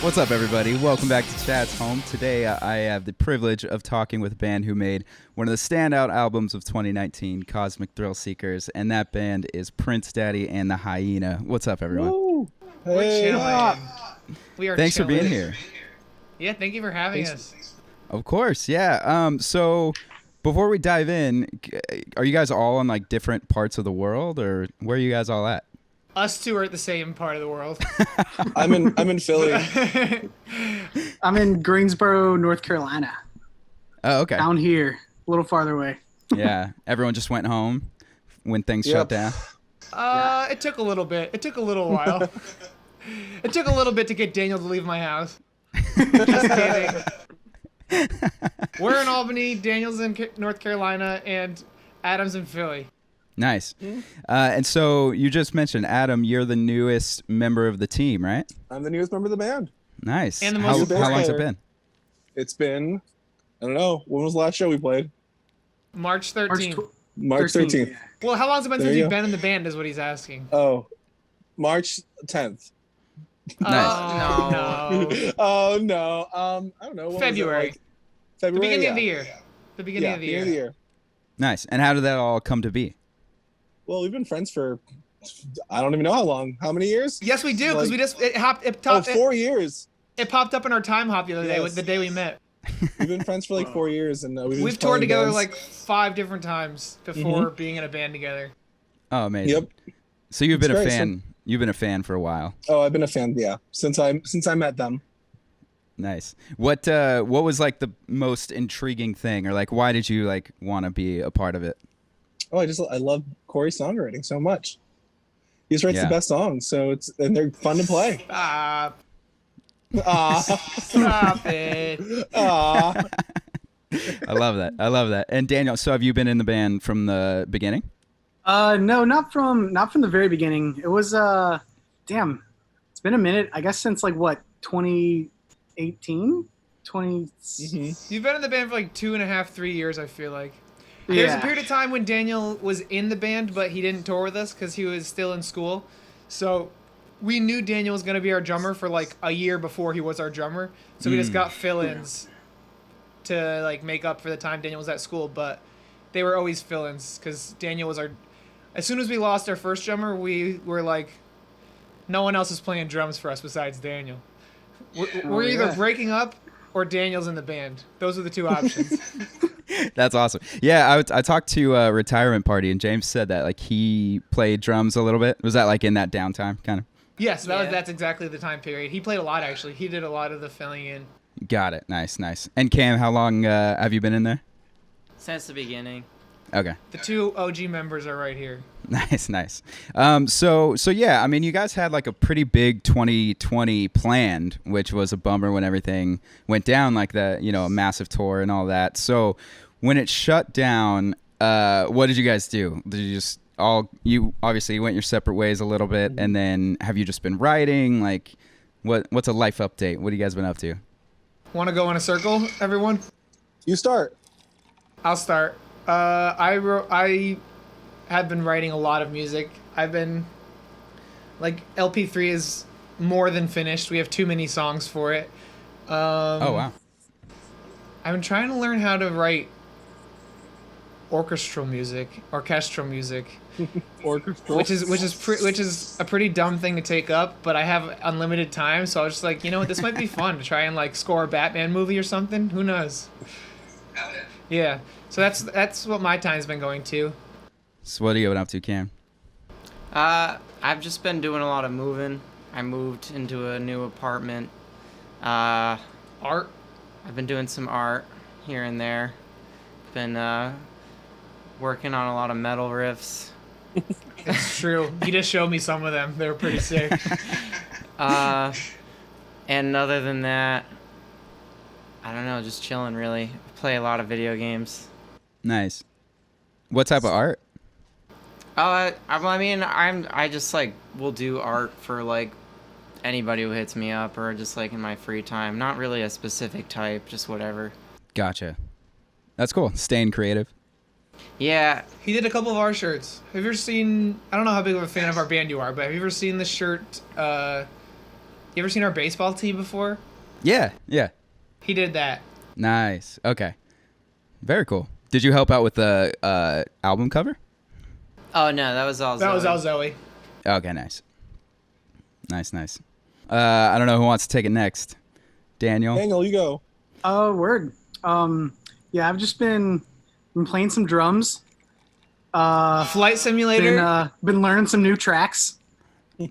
What's up, everybody? Welcome back to Chat's Home. Today, I have the privilege of talking with a band who made one of the standout albums of 2019, Cosmic Thrill Seekers, and that band is Prince Daddy and The Hyena. What's up, everyone? Woo. We're Hey. chilling. We are Thanks chilling. for being here. Yeah, thank you for having us. Of course, yeah. So, before we dive in, are you guys all in like different parts of the world, or where are you guys all at? Us two are at the same part of the world. I'm in Philly. I'm in Greensboro, North Carolina. Oh, okay. Down here, a little farther away. Yeah, everyone just went home when things shut down. It took a little bit. It took a little while. It took a little bit to get Daniel to leave my house. Just kidding. We're in Albany, Daniel's in North Carolina, and Adam's in Philly. Nice. And so you just mentioned, Adam, you're the newest member of the team, right? I'm the newest member of the band. Nice. And the how most long's it been? It's been, I don't know, when was the last show we played? March 13th. March 13th. Yeah. Well, how long's it been There since you you've go. been in the band is what he's asking. Oh, March 10th. Nice. No. Oh, no. I don't know. What was it, February. like? February. The beginning yeah. of the year. The beginning Yeah, of the beginning year. of the year. Nice. And how did that all come to be? Well, we've been friends for, I don't even know how long. How many years? Yes, we do, because Like- we just it Oh, 4 years. It popped up in our time hop the other day, Yes. the day we met. We've been friends for like 4 years, and We've just toured playing together bands. like 5 different times before being in a band together. Oh, amazing. Yep. So you've been It's a great. fan. You've been a fan for a while. Oh, I've been a fan. Yeah, since I met them. Nice. What was like the most intriguing thing, or like why did you like want to be a part of it? Oh, I love Corey's songwriting so much. He just writes Yeah. the best songs, and they're fun to play. Stop. Ah, Stop it. ah. I love that. I love that. And Daniel, so have you been in the band from the beginning? No, not from the very beginning. It was damn, it's been a minute. I guess since like what 2018, 20. Mhm. You've been in the band for like 2.5, 3 years, I feel like. There's a Yeah. period of time when Daniel was in the band, but he didn't tour with us because he was still in school. So we knew Daniel was going to be our drummer for like a year before he was our drummer. So we just got fill-ins to like make up for the time Daniel was at school. But they were always fill-ins because Daniel was our... As soon as we lost our first drummer, we were like, no one else is playing drums for us besides Daniel. We're either yeah. breaking up or Daniel's in the band. Those are the two options. That's awesome. Yeah, I talked to a retirement party, and James said that like he played drums a little bit. Was that like in that downtime kind of? Yes, that's exactly the time period. He played a lot, actually. He did a lot of the filling in. Got it. Nice, nice. And Cam, how long have you been in there? Since the beginning. Okay. The 2 OG members are right here. Nice, nice. So yeah, I mean, you guys had like a pretty big 2020 planned, which was a bummer when everything went down, like that, you know, a massive tour and all that. So when it shut down, what did you guys do? Did you just you obviously went your separate ways a little bit, and then have you just been writing? Like, what's a life update? What have you guys been up to? Want to go in a circle, everyone? You start. I'll start. I have been writing a lot of music. I've been, like, LP3 is more than finished. We have too many songs for it. Oh wow. I've been trying to learn how to write orchestral music, Orchestral. which is a pretty dumb thing to take up. But I have unlimited time, so I was just like, you know what, this might be fun to try and like score a Batman movie or something. Who knows? Yeah. So that's what my time's been going to. So what are you up to, Cam? I've just been doing a lot of moving. I moved into a new apartment. Art. I've been doing some art here and there. Been working on a lot of metal riffs. It's true. You just showed me some of them. They were pretty sick. And other than that, I don't know, just chilling really. Play a lot of video games. Nice. What type of art? I just like will do art for like anybody who hits me up, or just like in my free time. Not really a specific type, just whatever. Gotcha. That's cool. Staying creative. Yeah, He did a couple of our shirts. Have you ever seen... I don't know how big of a fan of our band you are, but have you ever seen the shirt... You ever seen our baseball tee before? Yeah, yeah. He did that. Nice. Okay. Very cool. Did you help out with the album cover? Oh no, that was all. That was Zoe. all Zoe. Okay, nice. Nice. I don't know who wants to take it next. Daniel? Daniel, you go. Oh, word. Yeah, I've just been playing some drums. Flight Simulator. Been learning some new tracks.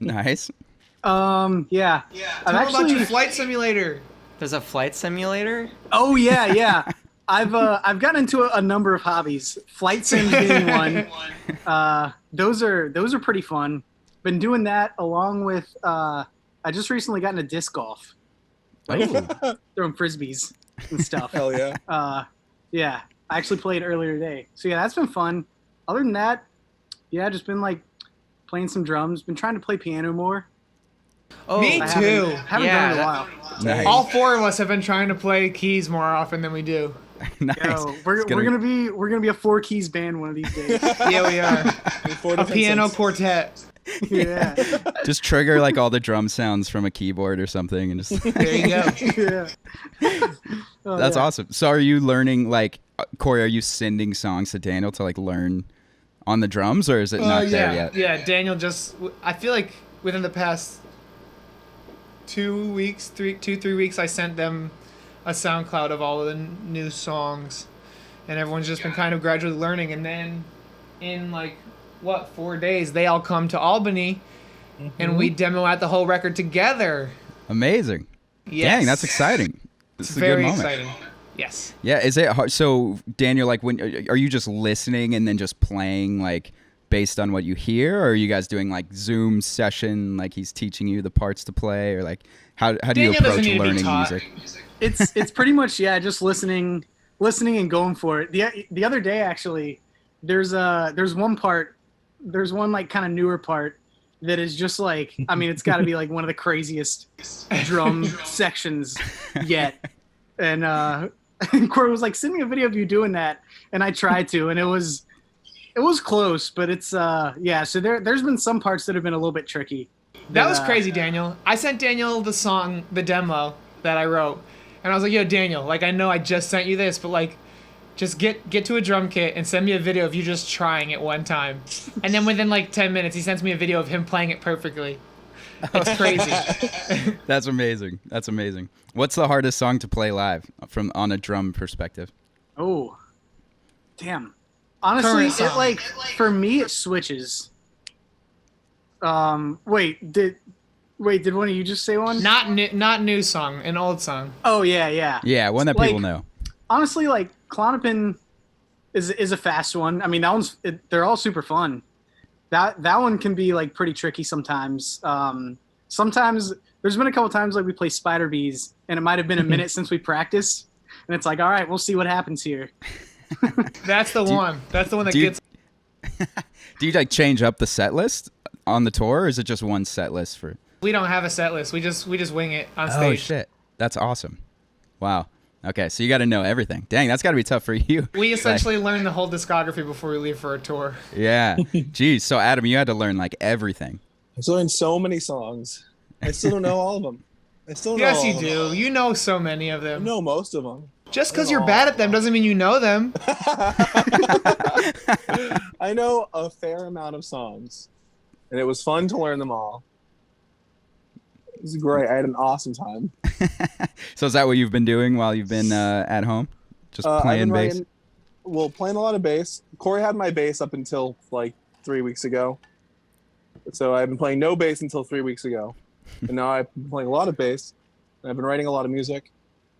Nice. Yeah. Tell me about your Flight Simulator. There's a flight simulator. Oh yeah. I've gotten into a number of hobbies. Flight sims being one. Those are pretty fun. Been doing that along with I just recently got into disc golf. Throwing frisbees and stuff. Hell yeah. Yeah. I actually played earlier today. So yeah, that's been fun. Other than that, yeah, just been like playing some drums. Been trying to play piano more. Oh, Me too. Haven't done it in a while. Nice. All four of us have been trying to play keys more often than we do. Nice. Yo, we're gonna be a 4 keys band one of these days. Yeah, we are. Four A different piano sets. quartet. Yeah. Just trigger like all the drum sounds from a keyboard or something and just There you go. Yeah. Oh, That's yeah. awesome. So are you learning like Corey, are you sending songs to Daniel to like learn on the drums or is it not there yet? Yeah, Daniel I feel like within the past 3 weeks, I sent them a SoundCloud of all of the new songs, and everyone's just been kind of gradually learning. And then in 4 days, they all come to Albany, and we demo out the whole record together. Amazing. Yes. Dang, that's exciting. This It's is a good very moment. exciting. Yes. Yeah, is it hard? So Daniel, like when are you just listening and then just playing like based on what you hear, or are you guys doing like Zoom session, like he's teaching you the parts to play, or like how do you Daniel doesn't approach need to be learning taught. music? It's pretty much just listening and going for it. The other day actually, there's one like kind of newer part that is just like, I mean, it's got to be like one of the craziest drum sections yet. And Corey was like, send me a video of you doing that, and I tried to, and it was close, but it's so there's been some parts that have been a little bit tricky. That was crazy, Daniel. I sent Daniel the demo that I wrote, and I was like, yo, Daniel, like, I know I just sent you this, but like, just get to a drum kit and send me a video of you just trying it one time. And then within like 10 minutes, he sends me a video of him playing it perfectly. It's crazy. That's amazing. That's amazing. What's the hardest song to play live from on a drum perspective? Oh, damn. Honestly, Current song. it like for me it switches. Wait, did one of you just say one? Not new song, an old song. Oh yeah. Yeah, one that Like- people know. Honestly, like Klonopin is a fast one. I mean, they're all super fun. That one can be like pretty tricky sometimes. Sometimes there's been a couple times like we play Spider Bees and it might have been a minute since we practiced, and it's like, all right, we'll see what happens here. That's the one. That's the one that do you- gets. Do you like change up the set list on the tour, or is it just one set list for? We don't have a set list. We just wing it on Oh stage. shit, that's awesome! Wow. Okay, so you got to know everything. Dang, that's got to be tough for you. We essentially learn the whole discography before we leave for a tour. Yeah. Jeez. So Adam, you had to learn like everything. I've learned so many songs. I still don't know all of them. I still know Yes, all you of do. them. You know so many of I them. know most of them. Just because you're bad at them doesn't mean you know them. I know a fair amount of songs, and it was fun to learn them all. It was great. I had an awesome time. So is that what you've been doing while you've been at home? Just I've playing been bass? playing a lot of bass. Corey had my bass up until like 3 weeks ago. So I've been playing no bass until 3 weeks ago. And now I've been playing a lot of bass. And I've been writing a lot of music.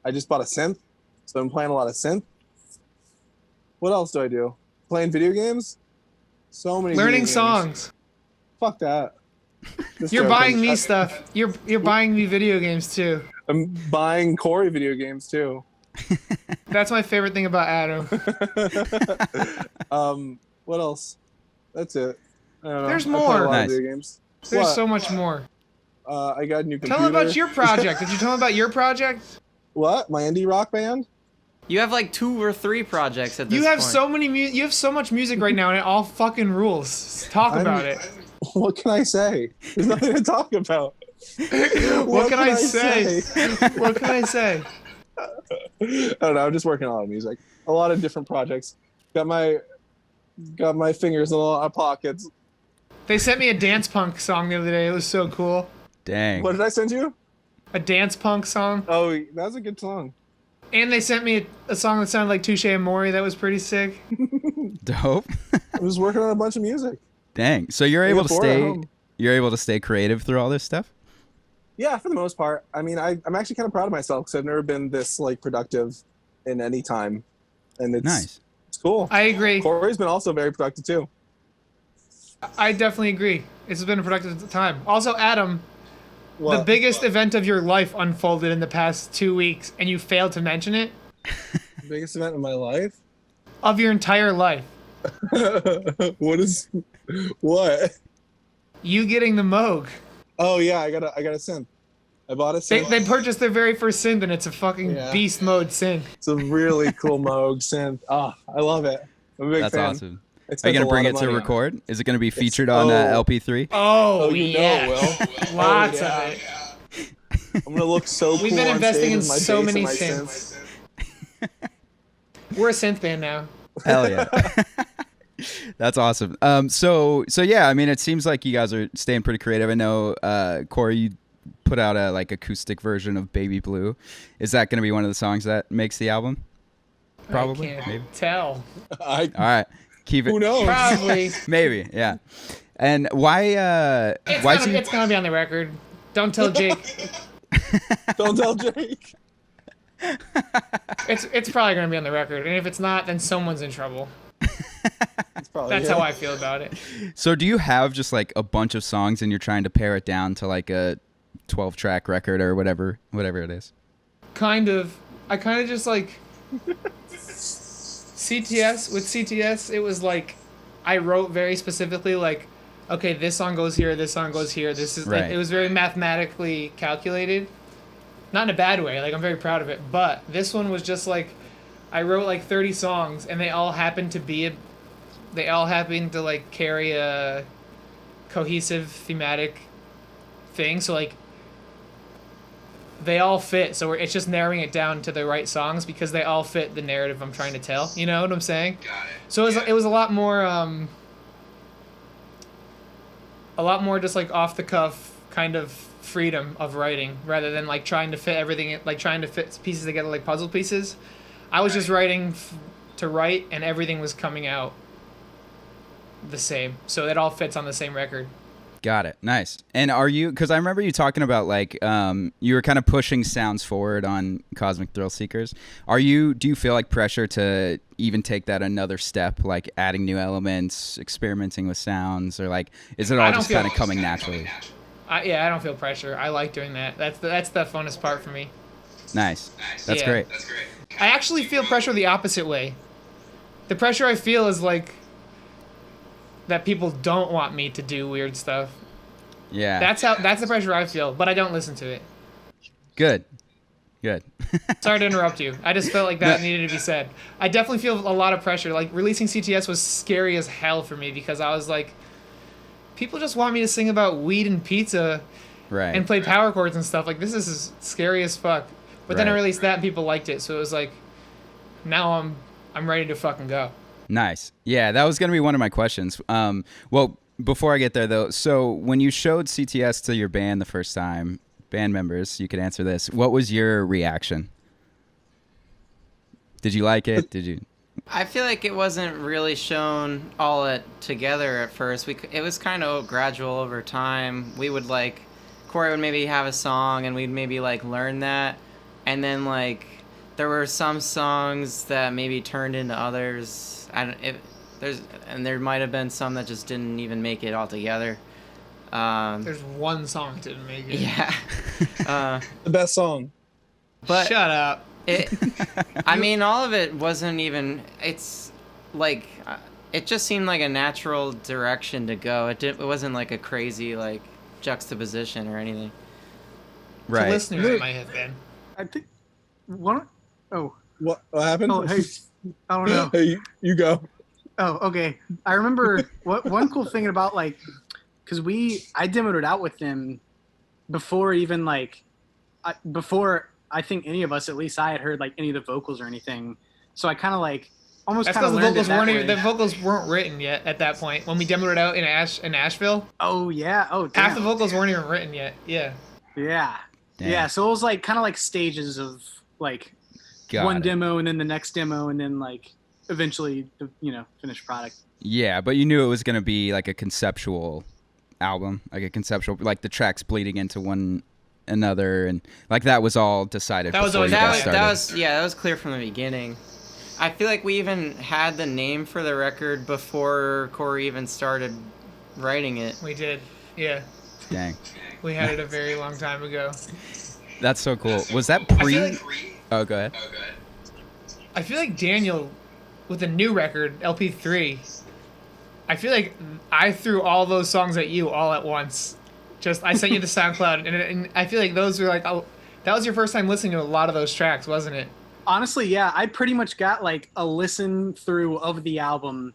I just bought a synth. So I'm playing a lot of synth. What else do I do? Playing video games? So many Learning video games. songs. Fuck that. Just You're joking. buying me stuff. You're buying me video games too. I'm buying Corey video games too. That's my favorite thing about Adam. What else? That's it. I don't know. There's I play more. a lot Nice. of video games. There's What? so much more. I got a new computer. Tell them about your project. Did you tell them about your project? What? My indie rock band? You have like 2 or 3 projects at this You have point. so many you have so much music right now and it all fucking rules. Talk about it. What can I say? There's nothing to talk about. What can I say? What can I say? I don't know. I'm just working on a lot of music, a lot of different projects. Got my fingers in a lot of pockets. They sent me a dance punk song the other day. It was so cool. Dang. What did I send you? A dance punk song. Oh, that's a good song. And they sent me a song that sounded like Touche Amore. That was pretty sick. Dope. I was working on a bunch of music. Dang. So you're I able get to bored at stay. home. You're able to stay creative through all this stuff. Yeah, for the most part. I mean, I'm actually kind of proud of myself because I've never been this like productive in any time, and it's Nice. It's cool. I agree. Corey's been also very productive too. I definitely agree. It's been a productive time. Also, Adam, the What? biggest event of your life unfolded in the past 2 weeks, and you failed to mention it. Biggest event of my life? Of your entire life. What? You getting the Moog. Oh yeah, I got a synth. I bought a They, synth. they purchased their very first synth, and it's a fucking Yeah. beast mode synth. It's a really cool Moog synth. Ah, I love it. I'm a big That's fan. awesome. I Are you spent gonna a bring lot it of to money on record? Is it gonna be featured Oh. on LP3? Oh, you know yeah. it will. Lots Oh, yeah. of it. I'm gonna look so cool. We've been on investing stage in with my so bass many and my synths. We're a synth band now. Hell yeah. That's awesome. So yeah, I mean, it seems like you guys are staying pretty creative. I know, Corey, you put out a like acoustic version of Baby Blue. Is that going to be one of the songs that makes the album? Probably, I can't maybe. tell. I, All right, keep it. who knows? Probably. Maybe, yeah. And why? It's gonna be on the record. Don't tell Jake. Don't tell Jake. It's probably gonna be on the record, and if it's not, then someone's in trouble. It's probably That's him. how I feel about it. So do you have just like a bunch of songs and you're trying to pare it down to like a 12-track record or whatever it is? Kind of. I kind of just like CTS. With CTS, it was like I wrote very specifically like, okay, this song goes here, this song goes here. This is like Right. it was very mathematically calculated. Not in a bad way. Like I'm very proud of it. But this one was just like I wrote like 30 songs and they all happened to like carry a cohesive thematic thing. So like they all fit. So it's just narrowing it down to the right songs because they all fit the narrative I'm trying to tell. You know what I'm saying? Got it. So it was a lot more just like off the cuff kind of freedom of writing rather than like trying to fit everything, like trying to fit pieces together like puzzle pieces. I was just writing to write, and everything was coming out the same, so it all fits on the same record. Got it. Nice. And are you, because I remember you talking about like you were kind of pushing sounds forward on Cosmic Thrill Seekers. Do you feel like pressure to even take that another step, like adding new elements, experimenting with sounds, or like is it all just kind of coming naturally? I don't feel pressure. I like doing that. That's the funnest part for me. Nice. That's Yeah. great. That's great. I actually feel pressure the opposite way. The pressure I feel is like that people don't want me to do weird stuff. Yeah. That's the pressure I feel, but I don't listen to it. Good. Sorry to interrupt you. I just felt like that needed to be said. I definitely feel a lot of pressure. Like releasing CTS was scary as hell for me because I was like, people just want me to sing about weed and pizza Right. and play power chords and stuff. Like this is scary as fuck. But then I Right. released that and people liked it, so it was like, now I'm ready to fucking go. Nice. Yeah, that was going to be one of my questions. Well, before I get there, though, so when you showed CTS to your band the first time, band members, you could answer this. What was your reaction? Did you like it? Did you? I feel like it wasn't really shown all together at first. It was kind of gradual over time. We would like, Corey would maybe have a song and we'd maybe like learn that. And then like, there were some songs that maybe turned into others. There might have been some that just didn't even make it all together. There's one song that didn't make it. Yeah. The best song. But Shut up. I mean, all of it wasn't even. It's like it just seemed like a natural direction to go. It wasn't like a crazy like juxtaposition or anything. To Right. listeners, it might have been. I think one. Oh, What happened? oh, hey, I don't know. Hey, you go. Oh, okay. I remember one cool thing about like, cause I demoed it out with them before even like, before I think any of us, at least I had heard like any of the vocals or anything. So I kind of like almost That's kind of because the learned vocals it that weren't way. even, the vocals weren't written yet at that point when we demoed it out in Asheville. Oh yeah. Oh damn. Half the vocals weren't even written yet. Yeah. Yeah. Damn. Yeah. So it was like kind of like stages of like Got one it. demo and then the next demo and then like eventually the finished product. Yeah, but you knew it was going to be like a conceptual album, like a conceptual, like the tracks bleeding into one another, and like that was all decided. That was before always you that guys was- started. that was clear from the beginning. I feel like we even had the name for the record before Corey even started writing it. We did. Yeah. Dang, We had it a very long time ago. that's so cool. Was that I pre? feel like, Oh, go ahead. I feel like Daniel, with the new record, LP3, I feel like I threw all those songs at you all at once. Just, I sent you the SoundCloud, and I feel like those were like, oh, that was your first time listening to a lot of those tracks, wasn't it? Honestly, yeah, I pretty much got like a listen through of the album.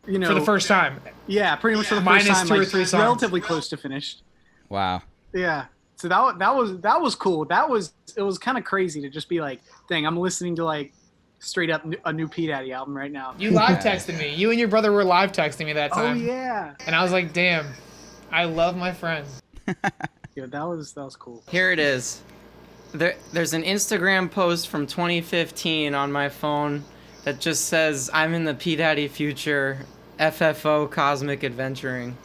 For the first time. Yeah, pretty much for the Minus first time. two or like, three songs. relatively close to finished. Wow. Yeah. So that was cool. It was kind of crazy to just be like, dang, I'm listening to like straight up a new P Daddy album right now. You live texted me. You and your brother were live texting me that Oh time. yeah. And I was like, damn, I love my friend. Yeah, that was cool. Here it is. There's an Instagram post from 2015 on my phone that just says, "I'm in the P Daddy future, FFO Cosmic Adventuring."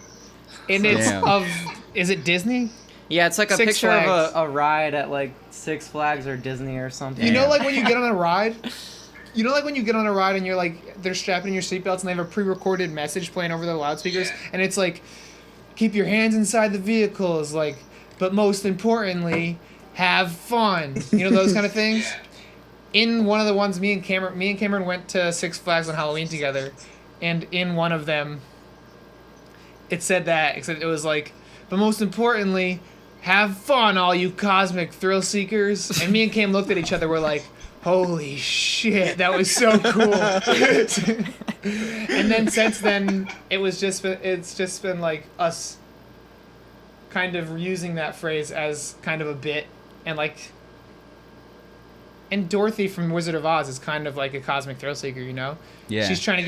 And it's Damn. is it Disney? Yeah, it's like a Six picture Flags. of a ride at like Six Flags or Disney or something. You know, Damn. like when you get on a ride? You know, like when you get on a ride and you're like, they're strapping your seatbelts and they have a pre-recorded message playing over the loudspeakers, and it's like, keep your hands inside the vehicles, like, but most importantly, have fun. You know, those kind of things. In one of the ones, me and Cameron went to Six Flags on Halloween together, and in one of them, it said that, except it was like, but most importantly, have fun, all you cosmic thrill seekers. And me and Cam looked at each other, we're like, holy shit, that was so cool. And then since then, it's just been like us kind of using that phrase as kind of a bit, and like, and Dorothy from Wizard of Oz is kind of like a cosmic thrill seeker, you know? Yeah. She's trying to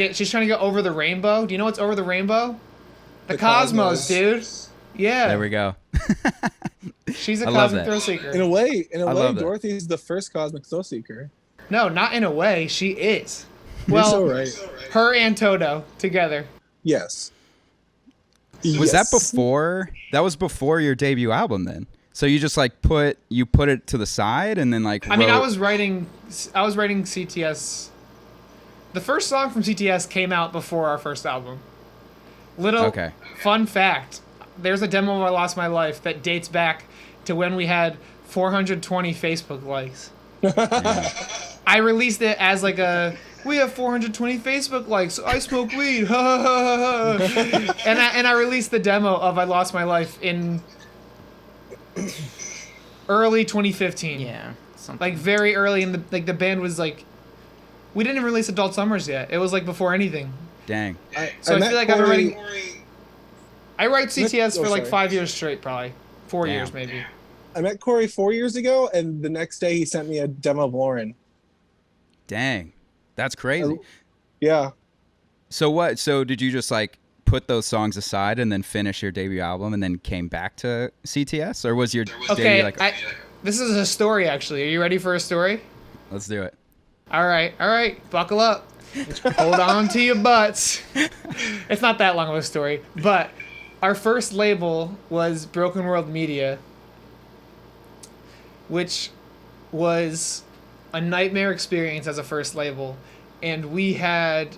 get over the rainbow. Do you know what's over the rainbow? The cosmos, dude. Yeah. There we go. She's a I love cosmic that. thrill seeker. In a way, I love that. Dorothy's the first cosmic thrill seeker. No, not in a way. She is. You're Well, so right. her and Toto together. Yes. Was that before? That was before your debut album, then. So you just like put it to the side and then like. I mean, I wrote- was writing CTS. The first song from CTS came out before our first album. Little Okay. fun fact: there's a demo of "I Lost My Life" that dates back to when we had 420 Facebook likes. I released it as like we have 420 Facebook likes. I smoke weed. and I released the demo of "I Lost My Life" in early 2015. Yeah, something. Like very early in the band was like, we didn't even release Adult Summers yet. It was like before anything. Dang. So I met feel like I've been Corey- writing. I write CTS for like sorry. 5 years straight, probably 4 Damn. years maybe. I met Corey 4 years ago, and the next day he sent me a demo of Lauren. Dang. That's crazy. Yeah. So what? So did you just like put those songs aside and then finish your debut album and then came back to CTS, or was your Okay, debut like? this is a story actually. Are you ready for a story? Let's do it. All right, buckle up. Hold on to your butts. It's not that long of a story, but our first label was Broken World Media, which was a nightmare experience as a first label. And we had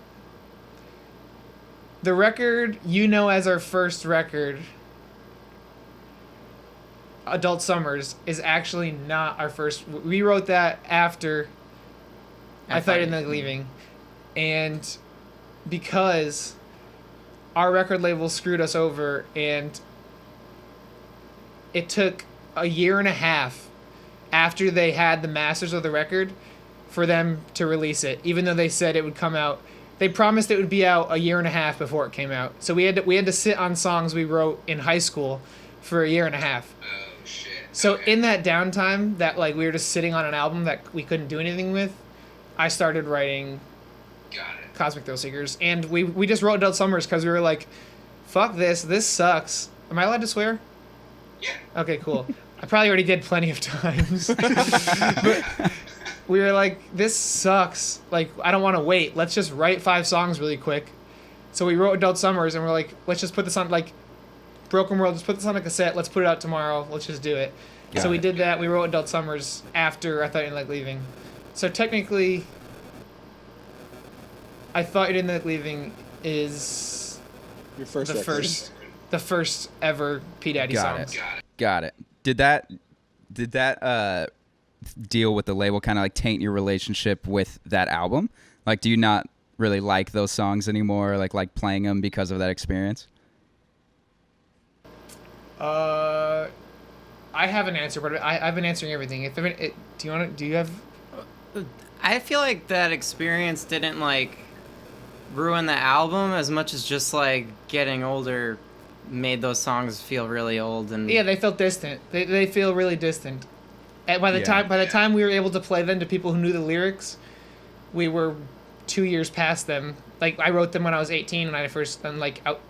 the record, as our first record, Adult Summers, is actually not our first. We wrote that after I Thought You'd Like Leaving. And because our record label screwed us over, and it took a year and a half after they had the masters of the record for them to release it, even though they said it would come out. They promised it would be out a year and a half before it came out. So we had to sit on songs we wrote in high school for a year and a half. Oh shit. So Okay. in that downtime that like we were just sitting on an album that we couldn't do anything with, I started writing Got it. Cosmic Thrill Seekers, and we just wrote Adult Summers because we were like, fuck this sucks. Am I allowed to swear? Yeah. Okay, cool. I probably already did plenty of times. But we were like, this sucks. Like, I don't want to wait. Let's just write 5 songs really quick. So we wrote Adult Summers, and we're like, let's just put this on, like, Broken World, just put this on a cassette. Let's put it out tomorrow. Let's just do it. So we did that. We wrote Adult Summers after I Thought You Didn't Like Leaving. So technically, I Thought You Didn't Like Leaving is Your first the record. the first ever P. Daddy Got song. it. Got it. Did that deal with the label kind of like taint your relationship with that album? Like, do you not really like those songs anymore? Like playing them because of that experience? I have an answer, but I've been answering everything. Do you have? I feel like that experience didn't like ruin the album as much as just like getting older made those songs feel really old and Yeah, they felt distant. They feel really distant. And by the time we were able to play them to people who knew the lyrics, we were 2 years past them. Like I wrote them when I was 18, and I first then like out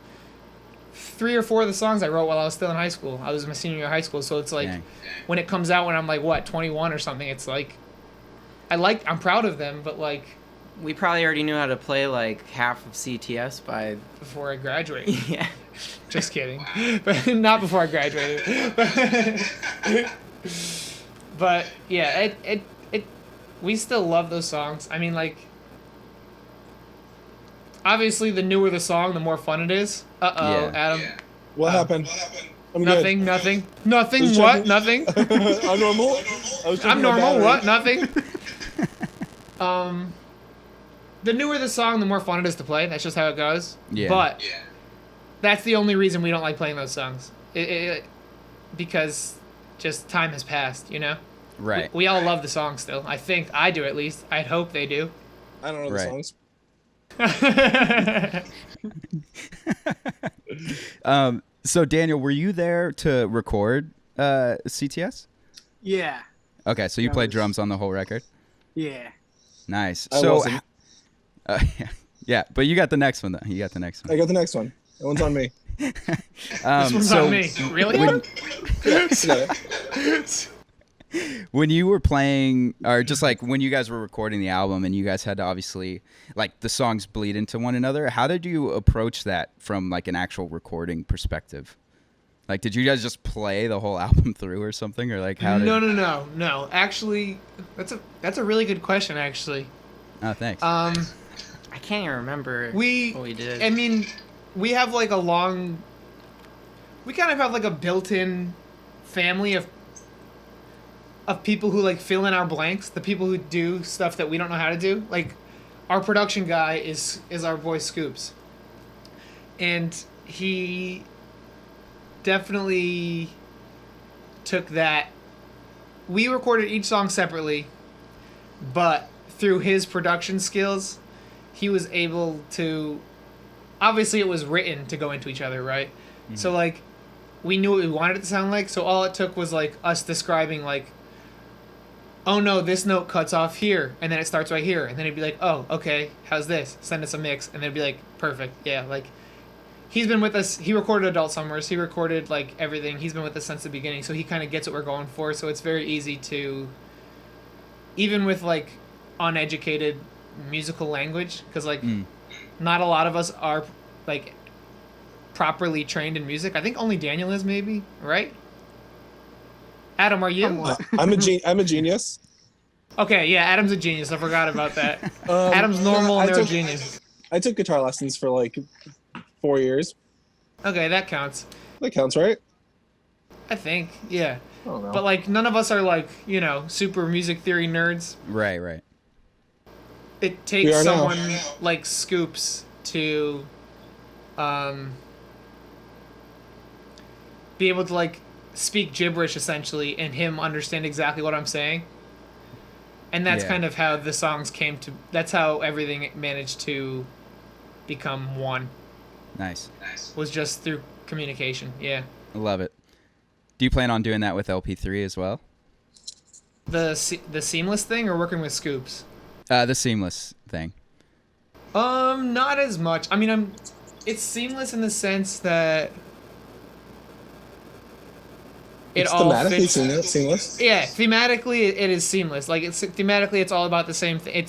3 or 4 of the songs I wrote while I was still in high school. I was in my senior year of high school, so it's like Dang. when it comes out when I'm like what 21 or something, it's like I'm proud of them, but like we probably already knew how to play like half of CTS by before I graduated. yeah. Just kidding, but not before I graduated. But yeah, it we still love those songs. I mean, like, obviously, the newer the song, the more fun it is. Yeah. Adam. Yeah. What happened? I'm Nothing. Just What? checking. Nothing. I'm normal. I'm normal. What? Nothing. The newer the song, the more fun it is to play. That's just how it goes. Yeah. But Yeah. that's the only reason we don't like playing those songs. Because just time has passed, you know? Right. We all love the song still. I think I do, at least. I'd hope they do. I don't know the Right. songs. So Daniel, were you there to record CTS? Yeah. Okay, so you That played was- drums on the whole record. Yeah. Nice. I So, wasn't. yeah, but you got the next one though. You got the next I one. got the next one. That one's on me. This one's so on me. Really? when, Yeah, I got it. when you were playing, or just like when you guys were recording the album, and you guys had to obviously like the songs bleed into one another. How did you approach that from like an actual recording perspective? Like, did you guys just play the whole album through or something, or like how did? No. Actually, that's a really good question. Actually, Oh, thanks. I can't even remember what we did. I mean, we have like we kind of have like a built-in family of people who like fill in our blanks, the people who do stuff that we don't know how to do. Like, our production guy is our boy Scoops, and he definitely took that. We recorded each song separately, but through his production skills, he was able to. Obviously, it was written to go into each other, right? Mm-hmm. So like, we knew what we wanted it to sound like. So all it took was like us describing like, oh no, this note cuts off here, and then it starts right here, and then it'd be like, oh, okay, how's this? Send us a mix, and then it'd be like, perfect, yeah, like. He's been with us. He recorded Adult Summers. He recorded like everything. He's been with us since the beginning, so he kind of gets what we're going for. So it's very easy to, even with like uneducated musical language, because like not a lot of us are like properly trained in music. I think only Daniel is, maybe, right? Adam, are you? I'm a genius. Okay, yeah, Adam's a genius. I forgot about that. Um, Adam's normal and I they're a took- genius. I took guitar lessons for like 4 years. Okay, that counts. That counts, right? I think, yeah. I don't know. But like none of us are like, you know, super music theory nerds. right. It We takes are now. someone like Scoops to be able to like speak gibberish essentially and him understand exactly what I'm saying. And that's Yeah. kind of how the songs came to. That's how everything managed to become one. Nice. Was just through communication. Yeah. I love it. Do you plan on doing that with LP3 as well? The seamless thing or working with scoops? The seamless thing. Not as much. I mean, it's seamless in the sense that It's all thematically fits. seamless. Yeah, thematically it is seamless. Like it's all about the same thing.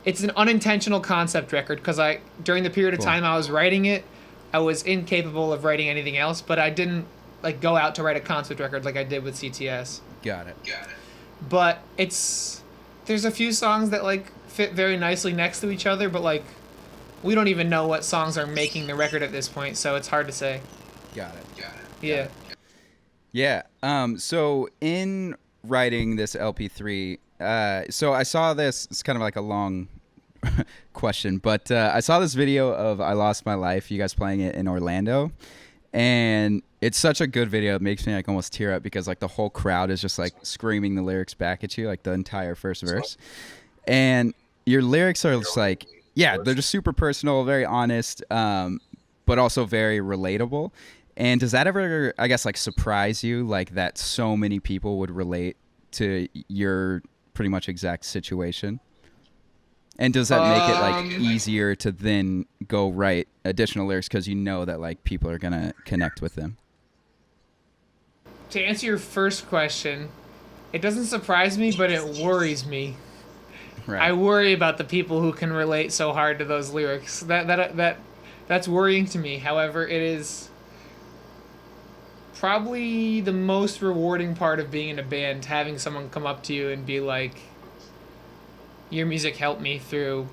It's an unintentional concept record because during the period of time I was writing it, I was incapable of writing anything else, but I didn't like go out to write a concept record like I did with CTS. Got it. But there's a few songs that like fit very nicely next to each other, but like we don't even know what songs are making the record at this point, so it's hard to say. Got it. Yeah. Yeah. So in writing this LP3, so I saw this. It's kind of like a long question, but I saw this video of "I Lost My Life." You guys playing it in Orlando, and it's such a good video. It makes me like almost tear up because like the whole crowd is just like screaming the lyrics back at you, like the entire first verse, and your lyrics are just like, yeah, they're just super personal, very honest, but also very relatable. And does that ever, I guess, like surprise you, like that so many people would relate to your pretty much exact situation? And does that make it like easier to then go write additional lyrics because you know that like people are gonna connect with them? To answer your first question, it doesn't surprise me, but it worries me. Right. I worry about the people who can relate so hard to those lyrics. That's worrying to me. However, it is probably the most rewarding part of being in a band, having someone come up to you and be like, your music helped me through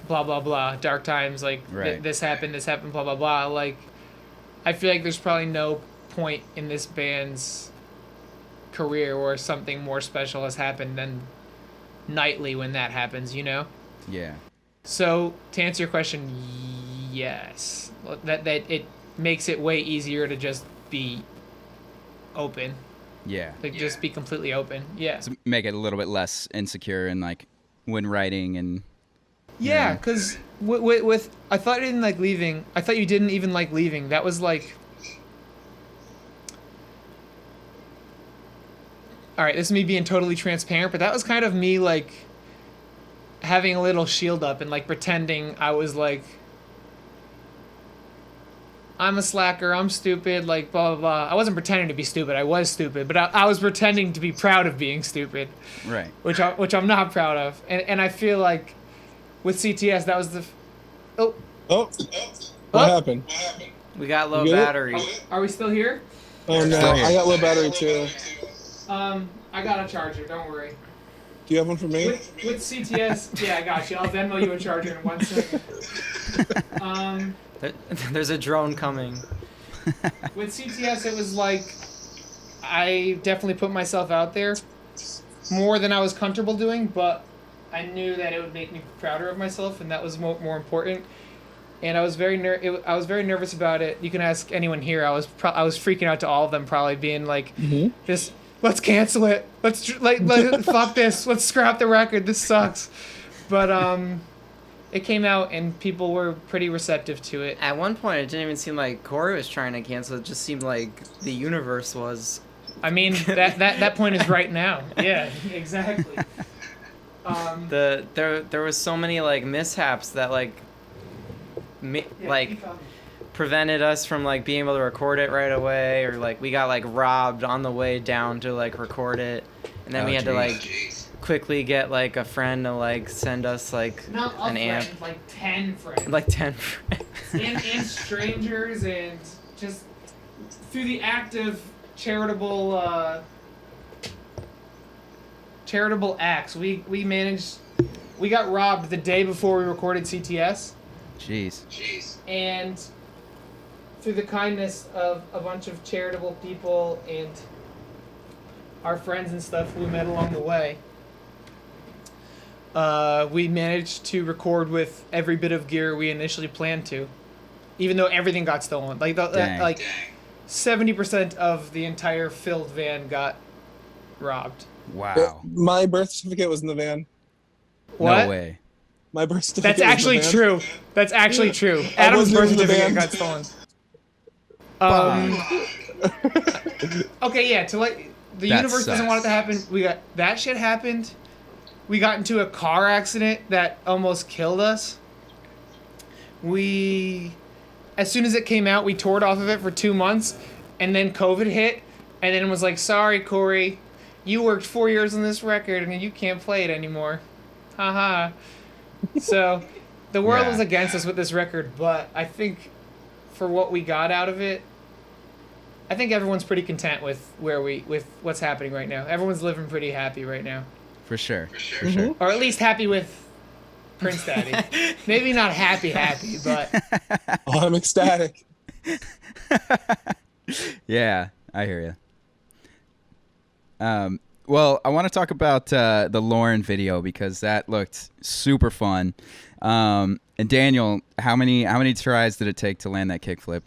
blah blah blah dark times, like right. this happened blah blah blah. Like I feel like there's probably no point in this band's career where something more special has happened than nightly when that happens, you know? Yeah. So to answer your question, yes, that it makes it way easier to just be open. Yeah. Like just be completely open. Yeah. So make it a little bit less insecure and like when writing and. Yeah, because with I thought you didn't like leaving. I thought you didn't even like leaving. That was like. All right, this is me being totally transparent, but that was kind of me like having a little shield up and like pretending I was like, I'm a slacker, I'm stupid, like blah blah blah. I wasn't pretending to be stupid. I was stupid, but I was pretending to be proud of being stupid. Right. Which I'm not proud of, and I feel like with CTS that was the. What happened? We got low You get it? battery. Are we still here? Oh no, Still here. I got low battery too. I got a charger. Don't worry. Do you have one for me? With CTS, yeah, I got you. I'll Venmo you a charger in 1 second. There's a drone coming. With CTS, it was like I definitely put myself out there more than I was comfortable doing, but I knew that it would make me prouder of myself, and that was more important. And I was very nervous about it. You can ask anyone here. I was freaking out to all of them, probably being like, "This, let's cancel it. Let's fuck this. Let's scrap the record. This sucks." But it came out and people were pretty receptive to it. At one point, it didn't even seem like Corey was trying to cancel. It just seemed like the universe was. I mean, that point is right now. Yeah, exactly. There was so many like mishaps that like prevented us from like being able to record it right away, or like we got like robbed on the way down to like record it, and then we had to like quickly get like a friend to like send us like Not an amp. friend, like 10 friends. Like 10 friends. and strangers, and just through the act of charitable acts, we got robbed the day before we recorded CTS. Jeez. And through the kindness of a bunch of charitable people and our friends and stuff we met along the way, we managed to record with every bit of gear we initially planned to, even though everything got stolen. Like 70% of the entire filled van got robbed. Wow. My birth certificate was in the van. What? No way. My birth certificate. That's actually was in the van. true. That's actually true. I Adam's wasn't birth in the certificate band. got stolen. Okay, yeah. To like the That universe doesn't sucks. want it to happen. We got that shit happened. We got into a car accident that almost killed us. As soon as it came out, we toured off of it for 2 months, and then COVID hit, and then it was like, sorry, Corey, you worked 4 years on this record, and you can't play it anymore. Haha. So, the world Yeah. was against us with this record, but I think for what we got out of it, I think everyone's pretty content with with what's happening right now. Everyone's living pretty happy right now. For sure. For sure. For sure. Or at least happy with Prince Daddy. Maybe not happy, but Oh, I'm ecstatic. Yeah, I hear you. Well, I want to talk about the Lauren video because that looked super fun. And Daniel, how many tries did it take to land that kickflip?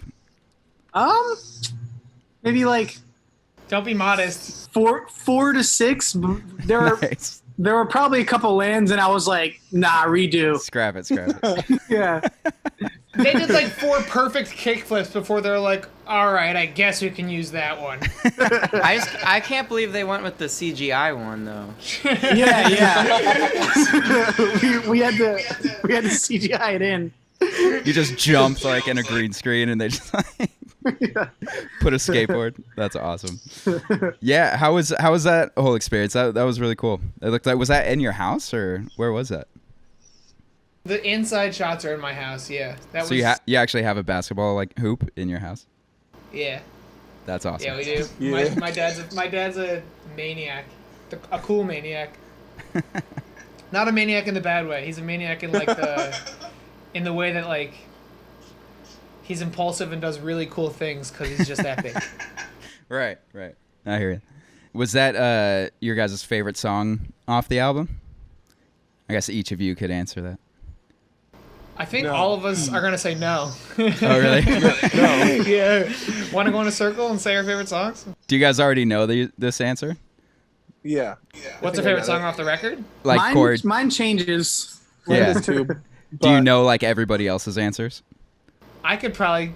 Maybe like don't be modest. 4 to 6. There are Nice. there were probably a couple lands, and I was like, nah, redo. Scrap it. Yeah. They did like 4 perfect kickflips before they're like, all right, I guess we can use that one. I can't believe they went with the CGI one though. Yeah. we had to CGI it in. You just jumped like in a green screen and they just like put a skateboard. That's awesome. Yeah, how was that whole experience? That was really cool. It looked like, was that in your house or where was that? The inside shots are in my house. Yeah, that So you actually have a basketball like hoop in your house? yeah, That's awesome. yeah, we do. Yeah. My dad's a maniac, a cool maniac. Not a maniac in the bad way. He's a maniac in like in the way that like he's impulsive and does really cool things because he's just that big. Right. I hear you. Was that your guys' favorite song off the album? I guess each of you could answer that. I think No. all of us are gonna say no. Oh, really? No. Yeah. Want to go in a circle and say our favorite songs? Do you guys already know this answer? Yeah. What's think your I favorite got song it. off the record? Like chord. Mine changes. Yeah. This tube. Do you But know like everybody else's answers? I could probably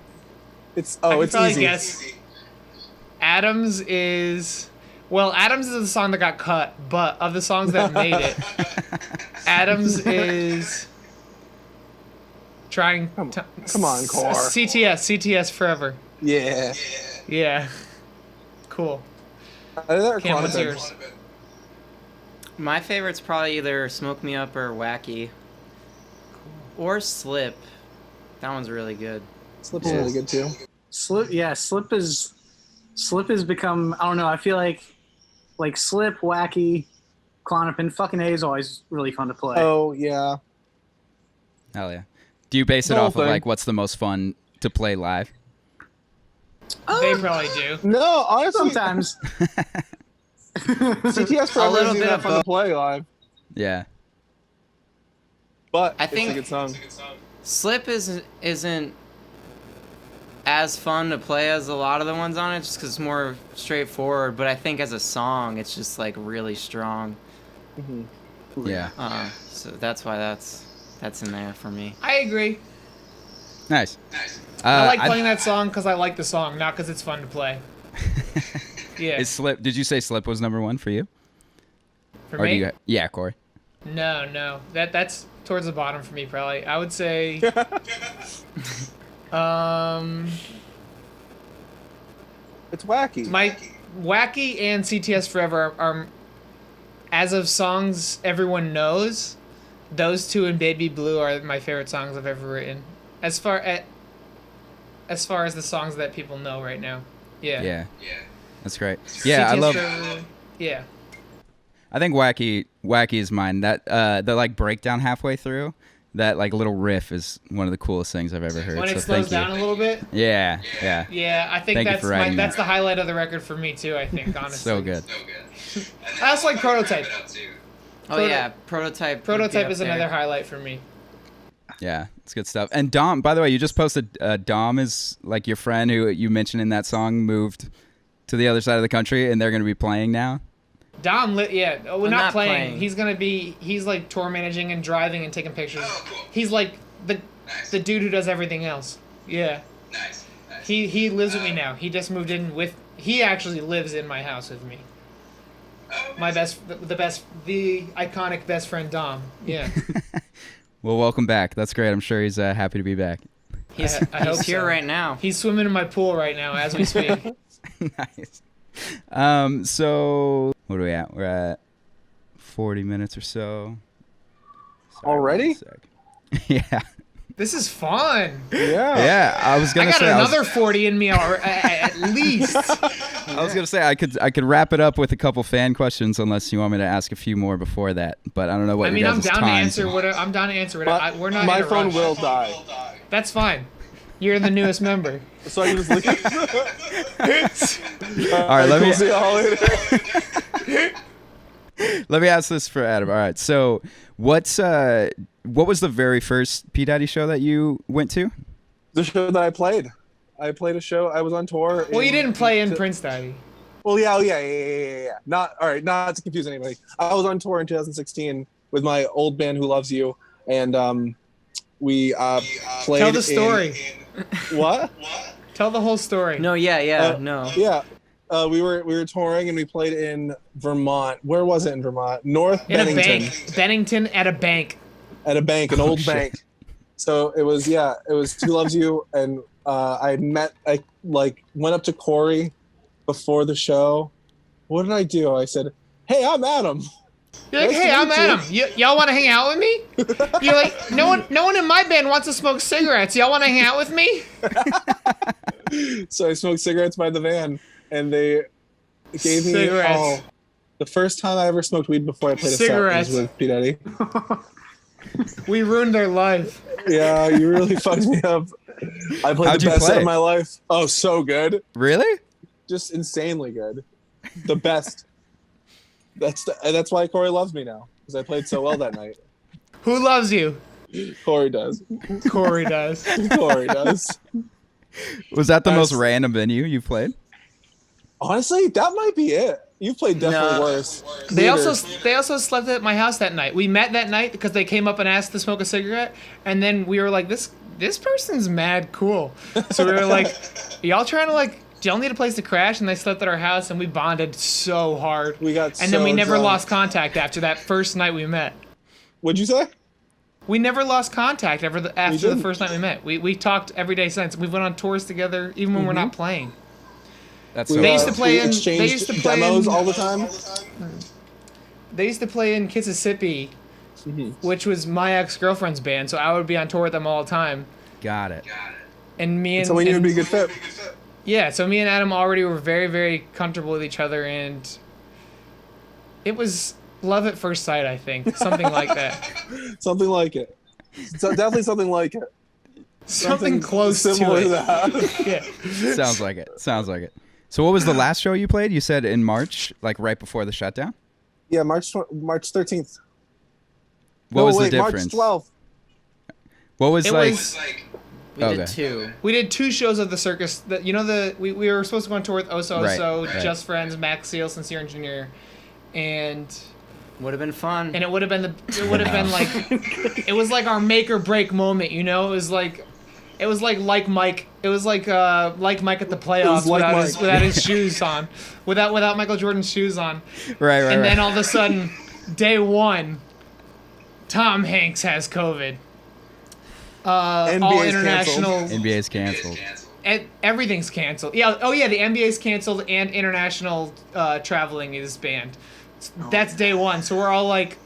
It's could it's probably easy. guess. Adams is the song that got cut, but of the songs that made it, Adams is trying. Come on, Core. CTS forever. Yeah. Yeah. Cool. They're Cam, what's quantities. yours? My favorite's probably either Smoke Me Up or Wacky. Or Slip. That one's really good. Slip's really good too. Slip has become, I don't know, I feel like Slip, Wacky, Clonopin, fucking A is always really fun to play. Oh yeah. Hell yeah. Do you base it The whole off of thing. like what's the most fun to play live? They probably do. No, honestly, Sometimes. CTS forever little isn't bit that of fun to both. play live, Yeah. but I it's think- a good song. Slip isn't as fun to play as a lot of the ones on it, just because it's more straightforward. But I think as a song, it's just like really strong. Yeah. So that's why that's in there for me. I agree. Nice. I like playing that song because I like the song, not because it's fun to play. Yeah. Is Slip? Did you say Slip was number one for you? For Or do me? you? Yeah, Corey. No. That's towards the bottom for me, probably. I would say. It's wacky. My Wacky and CTS Forever are, as of songs everyone knows, those two and Baby Blue are my favorite songs I've ever written. As far as the songs that people know right now. Yeah. Yeah. Yeah. That's great. Yeah, I CTS love. Forever, yeah. I think Wacky is mine. That the like breakdown halfway through, that like little riff is one of the coolest things I've ever heard. When so it slows thank down a you. little bit. Yeah. Yeah, I think Thank you that's for writing that's that. the highlight of the record for me too. I think honestly. So good. So good. I also like Prototype. Oh Proto- yeah, Prototype. would be Prototype up is there. another highlight for me. Yeah, it's good stuff. And Dom, by the way, you just posted Dom is like your friend who you mentioned in that song moved to the other side of the country, and they're going to be playing now. Dom, yeah, we're Well, not not playing. playing. He's like tour managing and driving and taking pictures. Oh, cool. He's like Nice. the dude who does everything else. Yeah. Nice. He lives with me now. He just moved in with. He actually lives in my house with me. Oh, My the iconic best friend Dom. Yeah. Well, welcome back. That's great. I'm sure he's happy to be back. He's, I hope he's here so. right now. He's swimming in my pool right now as we speak. Nice. So what are we at? We're at 40 minutes or so. Sorry, Already? 1 sec. Yeah. This is fun. Yeah. Yeah. I was I gonna got say another 40 in me at least. I was gonna say I could wrap it up with a couple fan questions unless you want me to ask a few more before that. But I don't know what. I mean, your I'm guys' down to times answer are. whatever. I'm down to answer whatever. We're not My in a phone rush. will die. That's fine. You're the newest member. So I can just leave. All right, let me See y'all later. let me ask this for Adam. All right, so what was the very first P Daddy show that you went to? The show that I played. I played a show. I was on tour. Well, you didn't play in Prince Daddy. Well, yeah. Not all right. Not to confuse anybody. I was on tour in 2016 with my old band Who Loves You, and we played. Tell the story. What? Tell the whole story. No, no. Yeah. We were touring and we played in Vermont. Where was it in Vermont? North In a Bennington. bank. Bennington at a bank. At a bank, an old shit. bank. So it was Who Loves You, and I went up to Corey before the show. What did I do? I said, "Hey, I'm Adam." You're like, Nice hey, to I'm meet Adam. Y'all want to hang out with me? You're like, no one in my band wants to smoke cigarettes. Y'all want to hang out with me? So I smoked cigarettes by the van, and they gave me Cigarettes. the first time I ever smoked weed before I played a set Cigarettes. was with P Daddy. We ruined their life. Yeah, you really fucked me up. I played How'd the you best play? set of my life. Oh, so good. Really? Just insanely good. The best. That's why Corey loves me now, because I played so well that night. Who loves you? Corey does. Corey does. Corey does. Was that the most Nice. random venue you've played? Honestly, that might be it. You played definitely No. worse. They also Theater. slept at my house that night. We met that night because they came up and asked to smoke a cigarette, and then we were like, this person's mad cool. So we were like, y'all trying to do y'all need a place to crash? And they slept at our house, and we bonded so hard. We got and then we so never drunk. lost contact after that first night we met. What'd you say? We never lost contact after the didn't. first night we met. We talked every day since. We went on tours together, even when we're not playing. That's We, so They used to awesome. play we in- they exchanged used to play demos in- all the time. They used to play in Mississippi, which was my ex-girlfriend's band, so I would be on tour with them all the time. Got it. And me and So we knew it'd and- be a good fit. yeah, so me and Adam already were very, very comfortable with each other, and it was love at first sight, I think, something like that, Something like it. So definitely something like it. something close to similar it. that. Yeah. Sounds like it. Sounds like it. So what was the last show you played? You said in March, like right before the shutdown? Yeah, March 13th. What No, was wait, the difference? March 12th. What was It like was- We Okay. did two. We did 2 shows of the circus. We were supposed to go on tour with Oso Right, Oso, right. Just Friends, Max Seal, Sincere Engineer, and Would have been fun. it would have been it was like our make or break moment, It was like Mike. It was like Mike at the playoffs like without Mike. his shoes on, without Michael Jordan's shoes on, right, and then all of a sudden, day 1, Tom Hanks has COVID. All NBA's international. NBA's canceled. Everything's canceled. Yeah. Oh yeah. The NBA's canceled and international traveling is banned. That's day 1. So we're all like,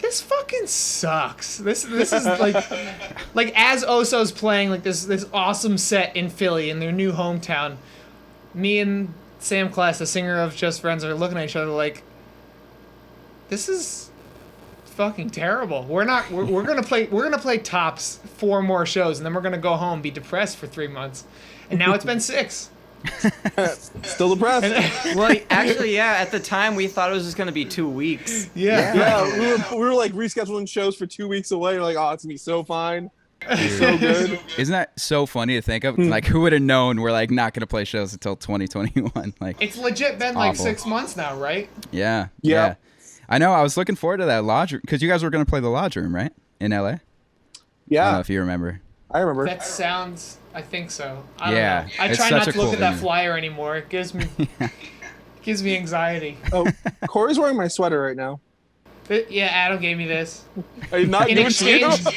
this fucking sucks. This is like as Oso's playing like this awesome set in Philly in their new hometown. Me and Sam Class, the singer of Just Friends, are looking at each other like, this is fucking terrible. We're gonna play tops 4 more shows, and then we're gonna go home, be depressed for 3 months, and now it's been 6. Still depressed. Well, actually, yeah. At the time, we thought it was just gonna be 2 weeks. Yeah, we were like rescheduling shows for 2 weeks away. We're like, oh, it's gonna be so fine. It's so good. Isn't that so funny to think of? Like, who would have known we're like not gonna play shows until 2021? Like, It's legit been like Awful. 6 months now, right? yeah, Yeah. yeah. I know. I was looking forward to that lodge because you guys were gonna play the lodge room, right, in LA? I don't know Yeah, if you remember. I remember. That sounds I think so. I don't Yeah, know. I it's try such not a to look cool at that venue. flyer anymore. It gives me anxiety. Oh, Corey's wearing my sweater right now. But, yeah, Adam gave me this. I did not In give it to you. exchange,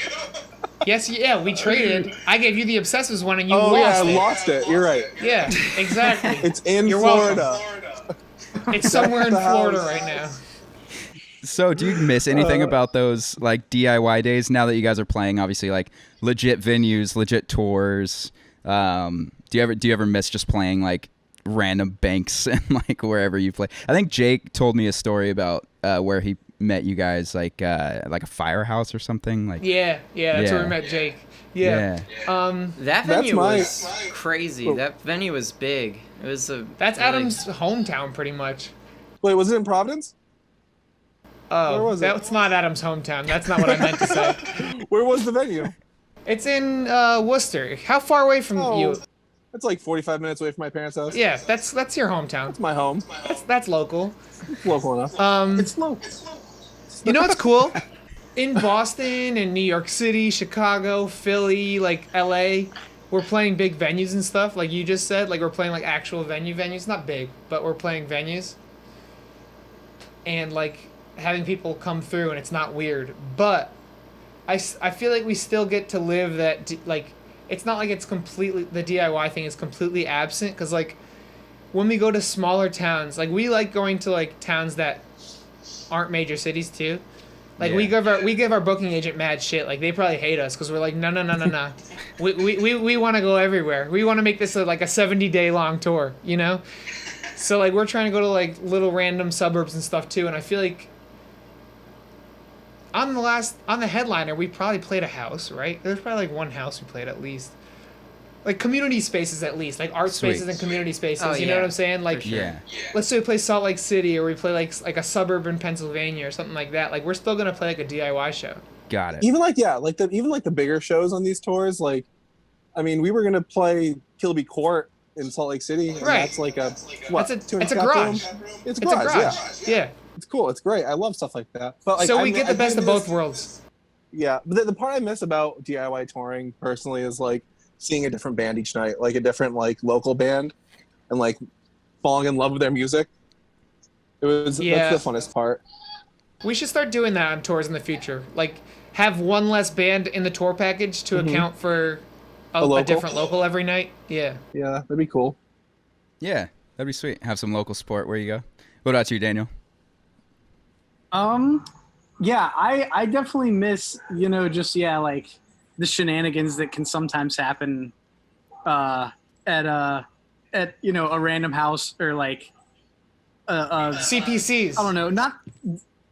yes, yeah, we traded. I gave you the Obsessives one, and you Oh yeah, lost I it. lost it. You're right. Yeah, exactly. It's in You're Florida. welcome. It's somewhere in the Florida house. right now. So, do you miss anything about those like DIY days now that you guys are playing? Obviously, like legit venues, legit tours. Do you ever miss just playing like random banks and like wherever you play? I think Jake told me a story about where he met you guys, like a firehouse or something. Like Yeah, that's where Yeah. we met Jake. Yeah. That venue my- was crazy. That venue was big. It was a. That's really- Adam's hometown, pretty much. Wait, was it in Providence? Where Oh, was it? that's not Adam's hometown. That's not what I meant to say. Where was the venue? It's in Worcester. How far away from Oh, you? it's like 45 minutes away from my parents' house. Yeah, that's your hometown. It's my home. That's local. It's local enough. It's local. You know what's cool? In Boston and New York City, Chicago, Philly, like LA, we're playing big venues and stuff, like you just said. Like we're playing like actual venues, not big, but we're playing venues. And like having people come through and it's not weird. But I feel like we still get to live that, like, it's not like it's completely, the DIY thing is completely absent. Because like when we go to smaller towns, like we like going to like towns that aren't major cities too. Like we give our booking agent mad shit. Like they probably hate us because we're like no. we want to go everywhere. We want to make this like a 70-day long tour, you know. So like we're trying to go to like little random suburbs and stuff too. And I feel like on the headliner we probably played a house, right? There's probably like one house we played at least. Like community spaces at least, like art Sweet. spaces and community spaces. Oh, You know yeah, what I'm saying? Like for sure. yeah, let's say we play Salt Lake City or we play like a suburb in Pennsylvania or something like that. Like we're still gonna play like a DIY show. got it. Even like the bigger shows on these tours, like, I mean, we were gonna play Kilby Court in Salt Lake City, and Right. that's like a what? It's 200 a cap garage. room? It's a It's garage, a garage. Yeah. It's cool. It's great. I love stuff like that. But like, So I we mi- get the I best do of both miss- worlds. Yeah, but the part I miss about DIY touring personally is like seeing a different band each night, like a different like local band, and like falling in love with their music. That's the funnest part. We should start doing that on tours in the future. Like have one less band in the tour package to account for a local? different local every night. Yeah. Yeah, that'd be cool. Yeah, that'd be sweet. Have some local sport where you go. What about you, Daniel? Yeah, I definitely miss, like the shenanigans that can sometimes happen at a random house or like CPCs. I don't know, not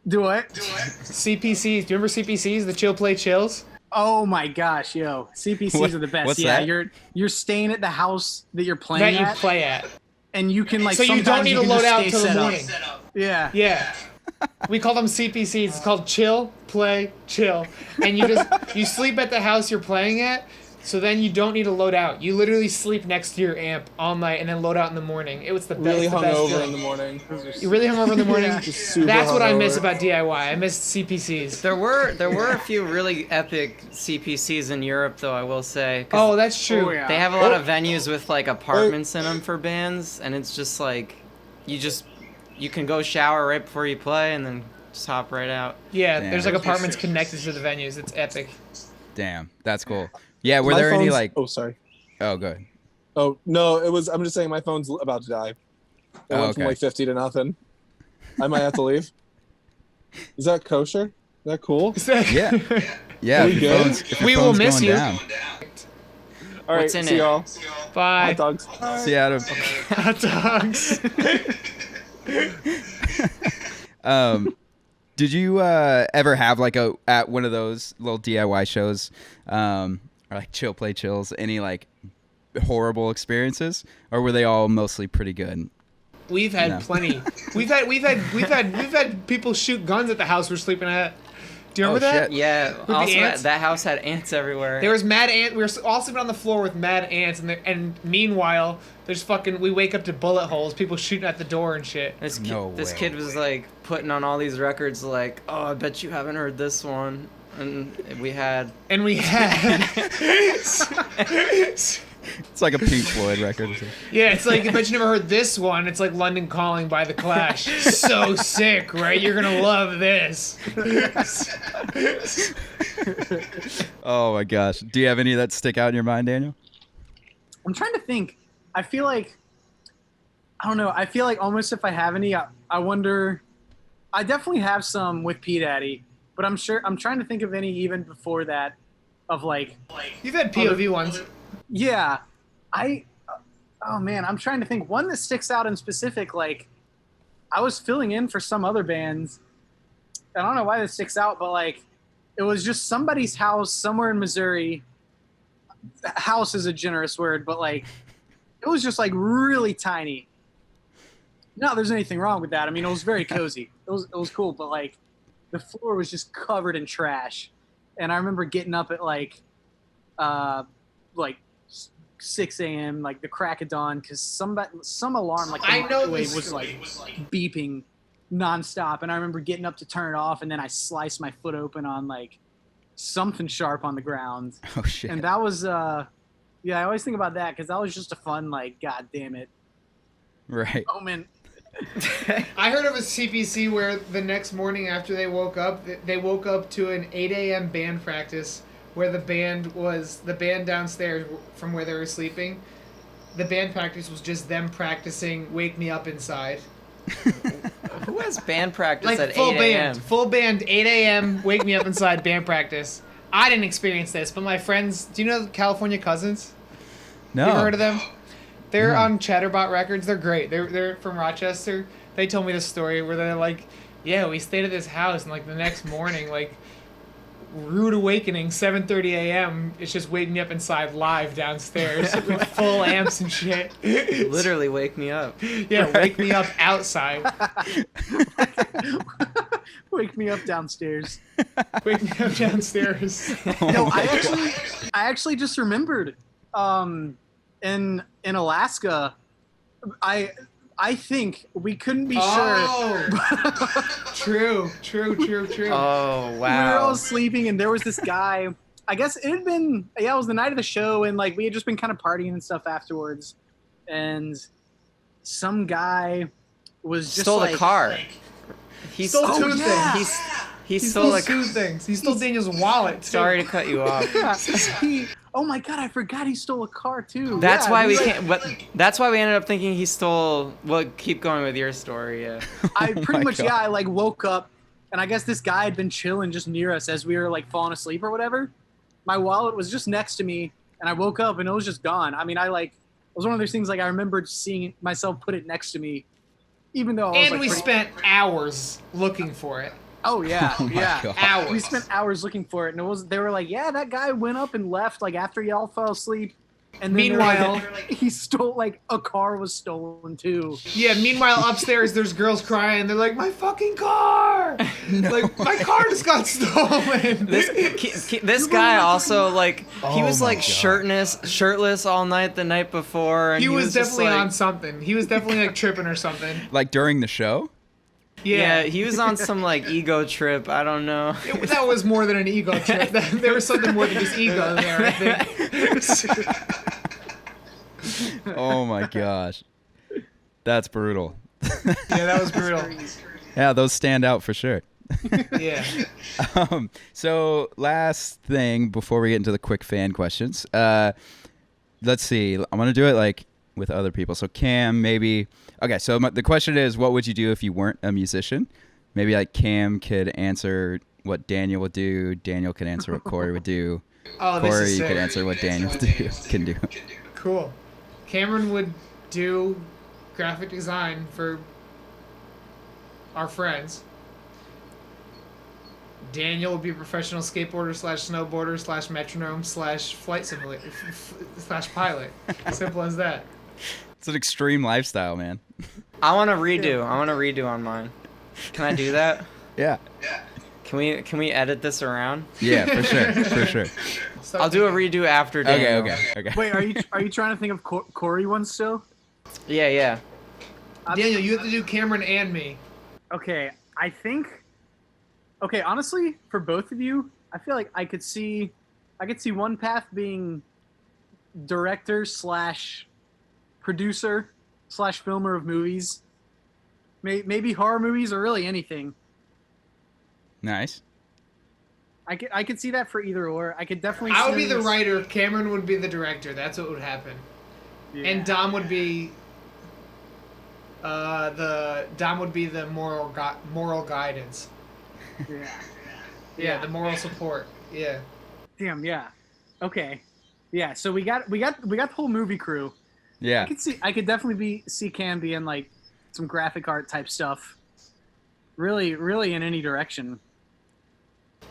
do what? CPCs. Do you remember CPCs? The Chill Play Chills? Oh my gosh, yo. CPCs What- are the best. what's Yeah, that? you're staying at the house that you're That playing you at, play at. and you can like So you don't sometimes need to can load just out stay till the set up. morning. Yeah. Yeah. We call them CPCs. It's called chill, play, chill. And you sleep at the house you're playing at, so then you don't need to load out. You literally sleep next to your amp all night and then load out in the morning. It was the best. Really the best hungover feeling. in the morning. You really hungover in the morning? Yeah. Just super That's what I miss hungover. about DIY. I miss CPCs. There were a few really epic CPCs in Europe, though, I will say. 'Cause Oh, that's true. Oh, yeah. they have a lot of venues with like apartments in them for bands, and it's just like you can go shower right before you play and then just hop right out. Yeah, Damn. there's like apartments connected to the venues. It's epic. Damn, that's cool. Yeah, were My there any phone's- like? Oh, sorry. Oh, good. Oh no, it was. I'm just saying my phone's about to die. It Oh, went from okay. like 50 to nothing. I might have to leave. Is that kosher? Is that cool? Yeah, yeah. Are we if your good? phone's- if your We will phone's miss going you. down. All right, What's in see it? y'all. Bye. Hot dogs. See you, Adam. Hot dogs. Did you ever have like at one of those little DIY shows, or like Chill Play Chills, any like horrible experiences, or were they all mostly pretty good? We've had No. plenty. We've had people shoot guns at the house we're sleeping at. Do you remember Oh, that? shit. Yeah. the Also, ants? that house had ants everywhere. There was mad ant. We were all sleeping on the floor with mad ants, and meanwhile, there's fucking. We wake up to bullet holes. People shooting at the door and shit. This No this way. kid was like putting on all these records, like, oh, I bet you haven't heard this one, and we had. And we had. It's like a Pink Floyd record or something. Yeah, it's like, but you never heard this one. It's like London Calling by The Clash. So sick, right? You're gonna love this. Oh my gosh. Do you have any that stick out in your mind, Daniel? I'm trying to think. I feel like, I don't know. I feel like almost if I have any, I wonder. I definitely have some with P Daddy, but I'm trying to think of any even before that, of like. You've had POV ones. Yeah, oh man, I'm trying to think. One that sticks out in specific, like, I was filling in for some other bands. I don't know why this sticks out, but like, it was just somebody's house somewhere in Missouri. House is a generous word, but like, it was just like really tiny. Not there's anything wrong with that. I mean, it was very cozy. It was cool, but like, the floor was just covered in trash. And I remember getting up at like 6 a.m. like the crack of dawn because some alarm like the I know microwave this was story. like beeping nonstop, and I remember getting up to turn it off, and then I sliced my foot open on like something sharp on the ground, Oh shit. and that was yeah, I always think about that because that was just a fun like god damn it Right. moment. I heard of a CPC where the next morning after they woke up to an 8 a.m. band practice where the band downstairs from where they were sleeping. The band practice was just them practicing "Wake Me Up Inside." Who has band practice Like at full 8 a.m.? band, full band, 8 a.m. "Wake Me Up Inside" band practice. I didn't experience this, but my friends. Do you know California Cousins? No. You ever heard of them? They're No. on Chatterbot Records. They're great. They're from Rochester. They told me this story where they're like, yeah, we stayed at this house and like the next morning, like rude awakening, 7:30 a.m. It's just Wake Me Up Inside live downstairs with full amps and shit. Literally wake me up. Yeah, Wake Me Up outside. Wake me up downstairs. Wake Me Up downstairs. No, I actually just remembered. In Alaska, I think we couldn't be sure. True. Oh, We were wow. all sleeping, and there was this guy. I guess it had been, yeah, it was the night of the show, and like we had just been kind of partying and stuff afterwards, and some guy was just Stole like, the car. He Stole two yeah. things. He He stole stole the two things. He stole Daniel's wallet. Too. Sorry to cut you off. Oh my god, I forgot he stole a car too. That's Yeah, why he, we like, can't. But that's why we ended up thinking he stole. Well, keep going with your story. Yeah. I Oh pretty my much, God. yeah, I like woke up, and I guess this guy had been chilling just near us as we were like falling asleep or whatever. My wallet was just next to me, and I woke up and it was just gone. I mean, it was one of those things like I remembered seeing myself put it next to me, even though I was, And like, we pretty- spent hours looking for it. Oh yeah, Oh my yeah. God. Hours. We spent hours looking for it, and they were like, yeah, that guy went up and left like after y'all fell asleep. And then they were like- Meanwhile- he stole like a car was stolen too. Yeah, meanwhile, upstairs, there's girls crying. They're like, my fucking car! Like, my car just got stolen. This guy also like he was my like God. shirtless all night the night before, and He was just, definitely like, on something. He was definitely, like, tripping or something. Like during the show? Yeah, he was on some like ego trip. I don't know. That was more than an ego trip. There was something more than just ego there, I think. Oh my gosh. That's brutal. Yeah, that was brutal. Yeah, those stand out for sure. Yeah. So last thing before we get into the quick fan questions, let's see. I'm gonna do it like with other people. So Cam, maybe. Okay. So the question is, what would you do if you weren't a musician? Maybe like Cam could answer what Daniel would do. Daniel could answer what Corey would do. Oh, this Corey, is you sick. could answer what Daniel can do. Cool. Cameron would do graphic design for our friends. Daniel would be a professional skateboarder / snowboarder / metronome / flight simulator / pilot. Simple as that. It's an extreme lifestyle, man. I want to redo on mine. Can I do that? Yeah. Can we edit this around? Yeah, for sure. For sure. So I'll do a redo after Daniel. Okay. Wait, are you trying to think of Corey one still? Yeah. Daniel, you have to do Cameron and me. Okay, I think. Okay, honestly, for both of you, I feel like I could see one path being director slash producer slash filmer of movies. Maybe horror movies or really anything. Nice. I could see that for either or. I could definitely. I would be see the writer. Cameron would be the director. That's what would happen. Yeah. And Dom would be the moral guidance. Yeah. Yeah, the moral support. Yeah. Damn. Yeah. Okay. Yeah. So we got the whole movie crew. Yeah. I could definitely see Cam being like some graphic art type stuff. Really in any direction.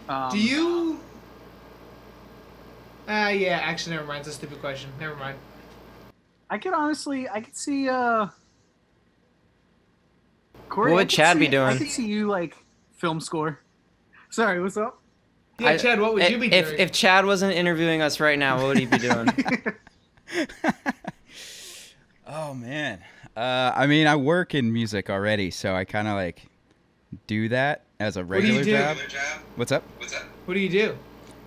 Do you? Yeah. Actually, never mind. It's a stupid question. Never mind. I could see Corey, What would Chad be doing? I could see you like film score. Sorry, what's up? Yeah, Chad. What would you be doing? If Chad wasn't interviewing us right now, what would he be doing? Oh man. I mean, I work in music already, so I kind of like do that as a What do you regular do? job. What's up? What do you do?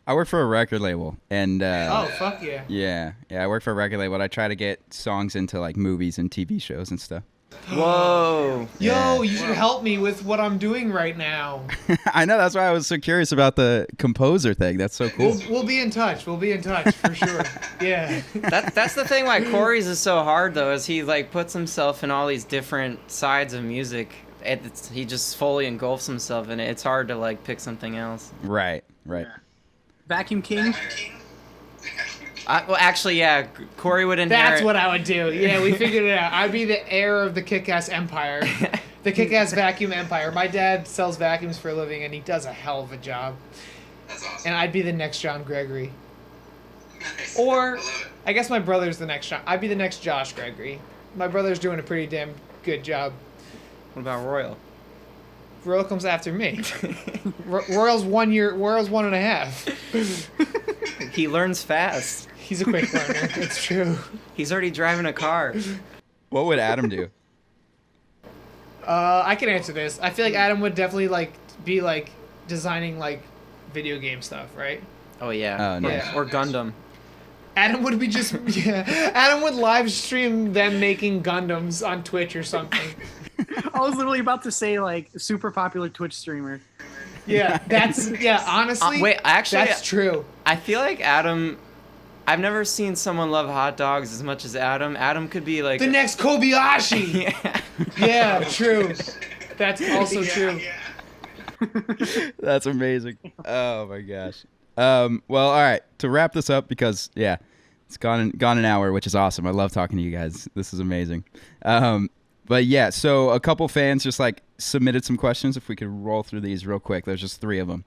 I work for a record label, and Oh, fuck yeah. yeah, I work for a record label. I try to get songs into like movies and TV shows and stuff. Whoa. Yo, you should help me with what I'm doing right now. I know, that's why I was so curious about the composer thing. That's so cool. We'll be in touch. We'll be in touch for sure. Yeah. That's the thing why Corey's is so hard though, is he like puts himself in all these different sides of music. He just fully engulfs himself in it. It's hard to like pick something else. Right. Yeah. Vacuum King. Well, actually, yeah, Corey would inherit. That's what I would do. Yeah, we figured it out. I'd be the heir of the Kick-Ass Empire. The Kick-Ass Vacuum Empire. My dad sells vacuums for a living, and he does a hell of a job. That's awesome. And I'd be the next John Gregory. Nice. Or, I love it. I guess my brother's the next John. I'd be the next Josh Gregory. My brother's doing a pretty damn good job. What about Royal? Royal comes after me. Royal's 1 year. Royal's 1.5. He learns fast. He's a quick learner. It's true. He's already driving a car. What would Adam do? I can answer this. I feel like Adam would definitely be designing video game stuff, right? Oh yeah. Oh, nice. Yeah. Or Gundam. Adam would be Adam would live stream them making Gundams on Twitch or something. I was literally about to say like super popular Twitch streamer. Yeah, honestly. Wait, actually, that's true. I feel like Adam. I've never seen someone love hot dogs as much as Adam. Adam could be like The next Kobayashi. Yeah. Yeah, true. That's also true. That's amazing. Oh my gosh. Well, all right. To wrap this up, because it's gone an hour, which is awesome. I love talking to you guys. This is amazing. But yeah, so a couple fans just submitted some questions. If we could roll through these real quick. There's just 3 of them.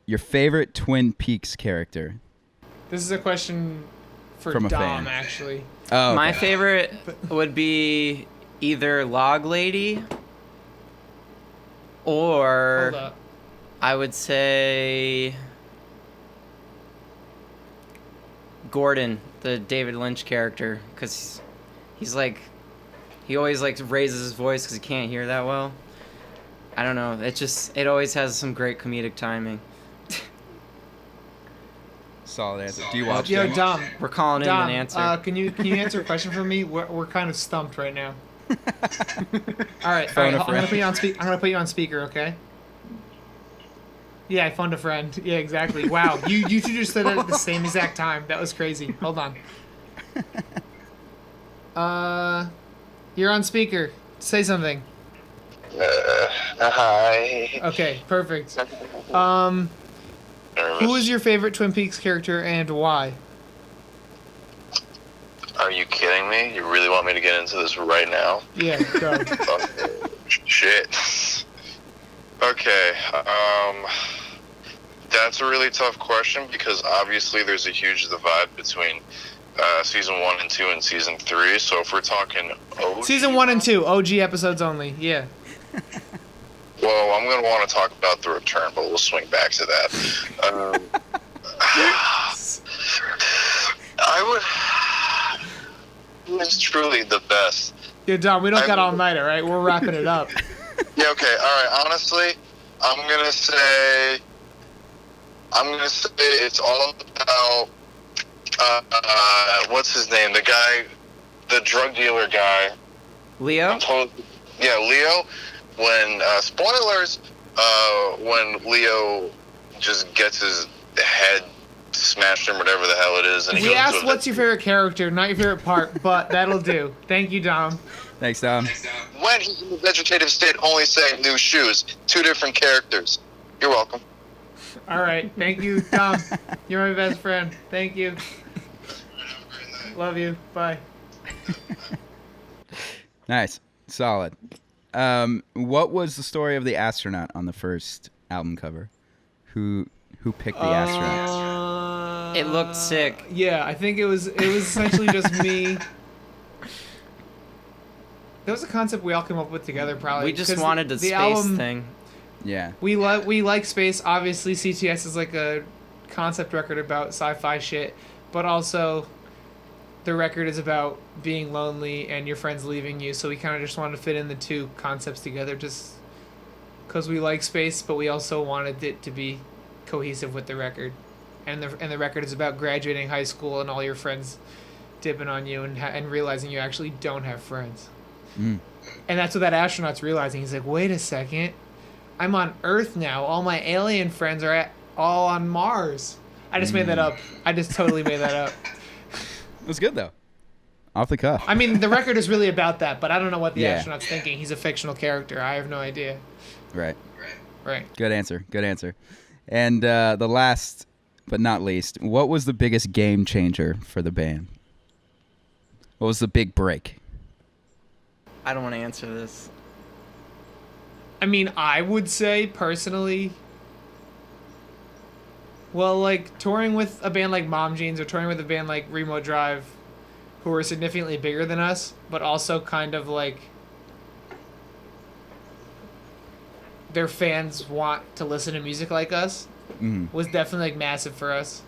Your favorite Twin Peaks character? This is a question for From a Dom, fan. actually. Oh, okay. My favorite would be either Log Lady or Hold up. I would say Gordon, the David Lynch character, because he's he always raises his voice because he can't hear that well. I don't know. It always has some great comedic timing. Solid answer. Do you watch Yo, them? Dom. We're calling in Dom, an answer. can you answer a question for me? We're kind of stumped right now. All right. Phone a I'm gonna friend. put you on I'm gonna put you on speaker, okay? Yeah, I phoned a friend. Yeah, exactly. Wow, you two just said it at the same exact time. That was crazy. Hold on. You're on speaker. Say something. Hi. Okay, perfect. Who is your favorite Twin Peaks character and why? Are you kidding me? You really want me to get into this right now? Yeah, go. Shit. Okay. That's a really tough question because obviously there's a huge divide between season 1 and 2 and season 3. So if we're talking OG, Season 1 and 2, OG episodes only. Yeah. well, I'm gonna want to talk about the return, but we'll swing back to that. Who is truly the best? Yeah, Dom, we don't got all night, all right? We're wrapping it up. Yeah, okay, alright, honestly, I'm gonna say it's all about What's his name? The guy, the drug dealer guy. Leo? Yeah, Leo. When spoilers, when Leo just gets his head smashed in, whatever the hell it is, and he We goes asked into what's your favorite character, not your favorite part, but that'll do. Thank you, Dom. Thanks, Dom. when he's in the vegetative state, only saying new shoes. 2 different characters. You're welcome. All right. Thank you, Dom. You're my best friend. Thank you. Love you. Bye. Nice. Solid. What was the story of the astronaut on the first album cover? Who picked the astronaut? It looked sick. Yeah, I think it was essentially just me. That was a concept we all came up with together, probably. We just 'cause wanted the space album, thing. Yeah. We like space. Obviously, CTS is like a concept record about sci-fi shit, but also the record is about being lonely and your friends leaving you. So we kind of just wanted to fit in the two concepts together, just because we like space, but we also wanted it to be cohesive with the record. And the record is about graduating high school and all your friends dipping on you and realizing you actually don't have friends. Mm. And that's what that astronaut's realizing. He's like, wait a second. I'm on Earth now. All my alien friends are all on Mars. I just made that up. I just totally made that up. It was good, though. Off the cuff. I mean, the record is really about that, but I don't know what the astronaut's thinking. He's a fictional character. I have no idea. Right. Right. Good answer. Good answer. And the last but not least, what was the biggest game changer for the band? What was the big break? I don't want to answer this. I mean, I would say personally, well, like touring with a band like Mom Jeans or touring with a band like Remote Drive, who are significantly bigger than us, but also kind of like their fans want to listen to music like us, was definitely like massive for us.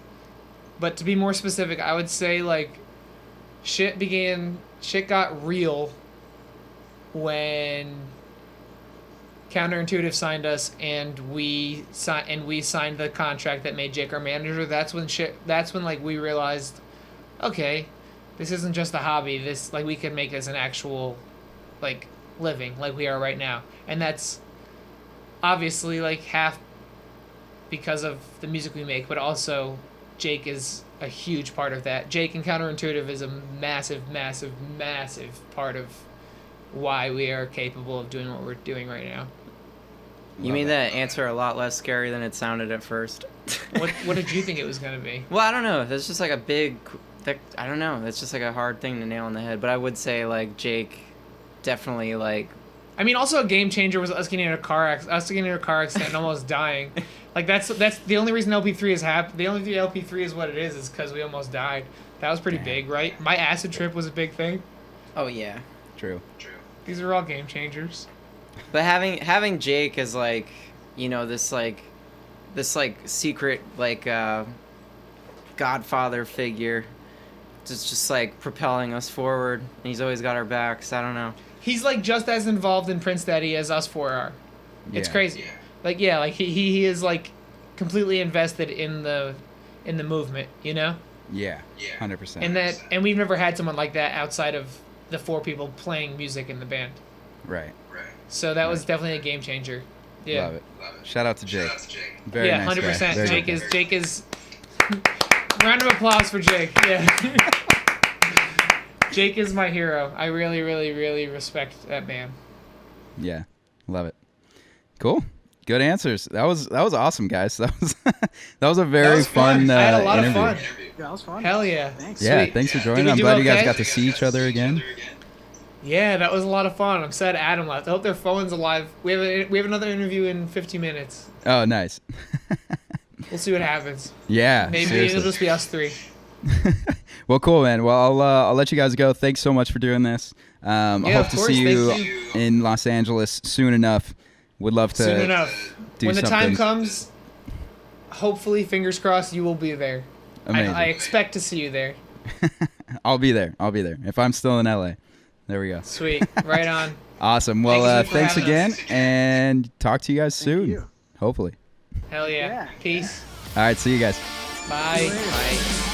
But to be more specific, I would say like shit got real when Counterintuitive signed us and we signed the contract that made Jake our manager. That's when like we realized, okay, this isn't just a hobby. This like we can make this an actual like living like we are right now. And that's obviously like half because of the music we make, but also Jake is a huge part of that. Jake and Counterintuitive is a massive, massive, massive part of why we are capable of doing what we're doing right now. You made that answer a lot less scary than it sounded at first. What did you think it was going to be? Well, I don't know. That's just like a big... I don't know. That's just like a hard thing to nail on the head. But I would say, like, Jake definitely, like... I mean, also a game changer was us getting in a car accident and almost dying. Like, that's the only reason LP3 is the only reason LP3 is what it is because we almost died. That was pretty big, right? My acid trip was a big thing. Oh, yeah. True. These are all game changers. But having Jake as like, you know, this secret like godfather figure, just like propelling us forward. And he's always got our backs. I don't know. He's like just as involved in Prince Daddy as us four are. It's Yeah. crazy. Like he is like completely invested in the movement, you know? Yeah. 100%. And we've never had someone like that outside of the 4 people playing music in the band. Right. So that was definitely a game changer. Yeah. Love it. Shout out to Jake. Very Yeah, nice 100%. guy. Very Jake good is guy. Jake is round of applause for Jake. Yeah. Jake is my hero. I really, really, really respect that man. Yeah. Love it. Cool. Good answers. That was awesome, guys. That was a very fun I had a lot interview. of fun. Yeah, that was fun. Hell yeah. Thanks. Yeah, Sweet. thanks for Did joining. we I'm do glad you guys okay? got to see each other again. Yeah, that was a lot of fun. I'm sad Adam left. I hope their phone's alive. We have another interview in 50 minutes. Oh, nice. We'll see what happens. Yeah. Maybe seriously. it'll just be us 3. Well, cool, man. Well, I'll let you guys go. Thanks so much for doing this. I Yeah, hope of to course. see Thank you you. in Los Angeles soon enough. Would love to. Soon enough. do When the time something comes, hopefully, fingers crossed, you will be there. Amazing. I expect to see you there. I'll be there. If I'm still in LA. There we go. Sweet. Right on. Awesome. Well, Thank you for thanks having again, us. and talk to you guys soon. you. Hopefully. Hell yeah. Yeah. Peace. All right. See you guys. Bye. Later. Bye.